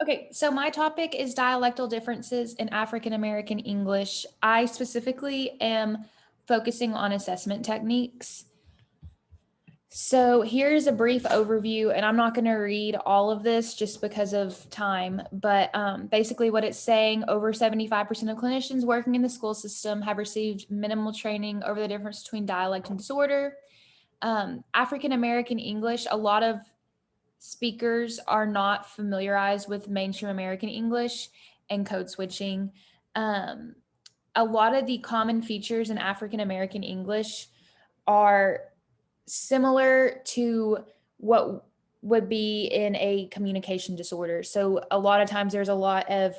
Okay, so my topic is dialectal differences in African American English. I specifically am focusing on assessment techniques. So here's a brief overview, and I'm not going to read all of this just because of time, but basically what it's saying, over 75% of clinicians working in the school system have received minimal training over the difference between dialect and disorder. African American English, a lot of speakers are not familiarized with mainstream American English and code switching. Um, a lot of the common features in African American English are similar to what would be in a communication disorder. So a lot of times there's a lot of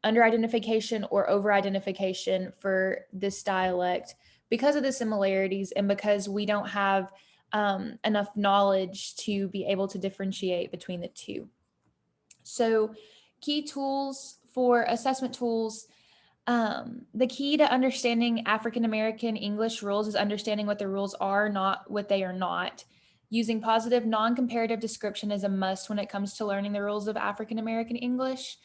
under-identification or over-identification for this dialect because of the similarities and because we don't have enough knowledge to be able to differentiate between the two. So key tools for assessment tools, the key to understanding African American English rules is understanding what the rules are, not what they are not. Using positive non-comparative description is a must when it comes to learning the rules of African American English.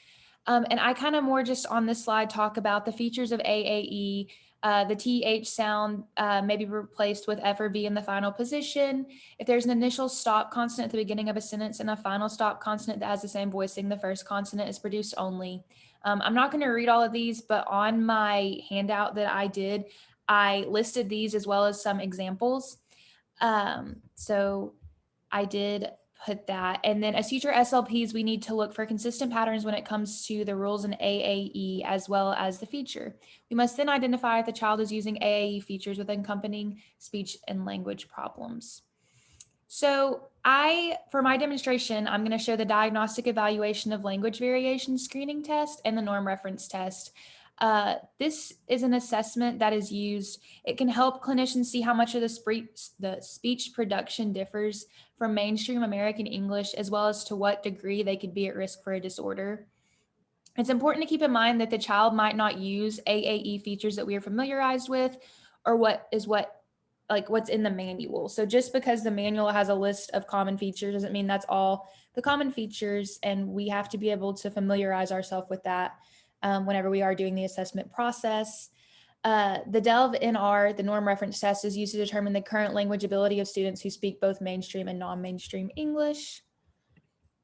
And I kind of more just on this slide talk about the features of AAE. The TH sound may be replaced with F or V in the final position. If there's an initial stop consonant at the beginning of a sentence and a final stop consonant that has the same voicing, the first consonant is produced only. I'm not going to read all of these, but on my handout that I did, I listed these as well as some examples. So I did put that. And then as future SLPs, we need to look for consistent patterns when it comes to the rules in AAE as well as the feature. We must then identify if the child is using AAE features with accompanying speech and language problems. So for my demonstration, I'm going to show the diagnostic evaluation of language variation screening test and the norm reference test. This is an assessment that is used. It can help clinicians see how much of the speech production differs from mainstream American English, as well as to what degree they could be at risk for a disorder. It's important to keep in mind that the child might not use AAE features that we are familiarized with, or what's in the manual. So just because the manual has a list of common features doesn't mean that's all the common features, and we have to be able to familiarize ourselves with that whenever we are doing the assessment process. The DELV NR, the norm reference test, is used to determine the current language ability of students who speak both mainstream and non-mainstream English.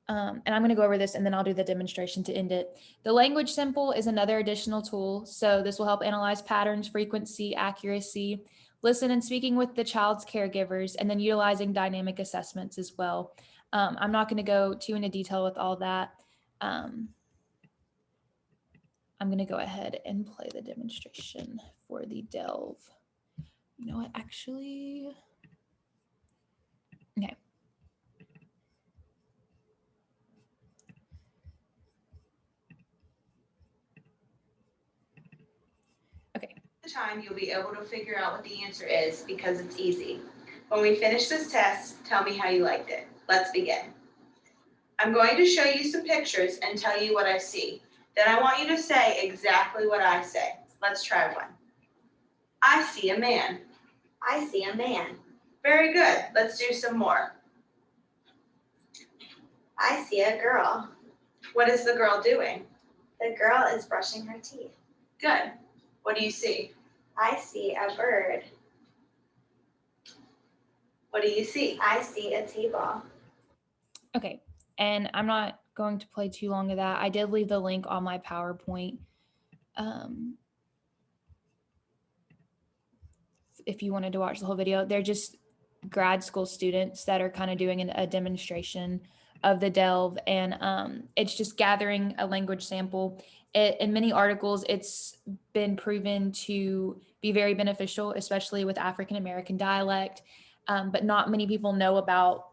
And I'm going to go over this and then I'll do the demonstration to end it. The language sample is another additional tool. So this will help analyze patterns, frequency, accuracy, listen and speaking with the child's caregivers, and then utilizing dynamic assessments as well. I'm not going to go too into detail with all that. I'm going to go ahead and play the demonstration for the DELV. You know what, actually, okay. Okay. Time you'll be able to figure out what the answer is because it's easy. When we finish this test, tell me how you liked it. Let's begin. I'm going to show you some pictures and tell you what I see. Then I want you to say exactly what I say. Let's try one. I see a man. I see a man. Very good. Let's do some more. I see a girl. What is the girl doing? The girl is brushing her teeth. Good. What do you see? I see a bird. What do you see? I see a table. Okay, and I'm not going to play too long of that. I did leave the link on my PowerPoint. If you wanted to watch the whole video, they're just grad school students that are kind of doing a demonstration of the DELV, and it's just gathering a language sample. In many articles, it's been proven to be very beneficial, especially with African American dialect, but not many people know about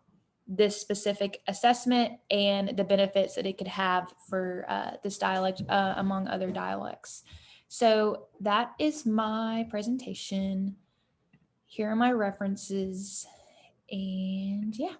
this specific assessment and the benefits that it could have for this dialect among other dialects. So that is my presentation. Here are my references, and yeah.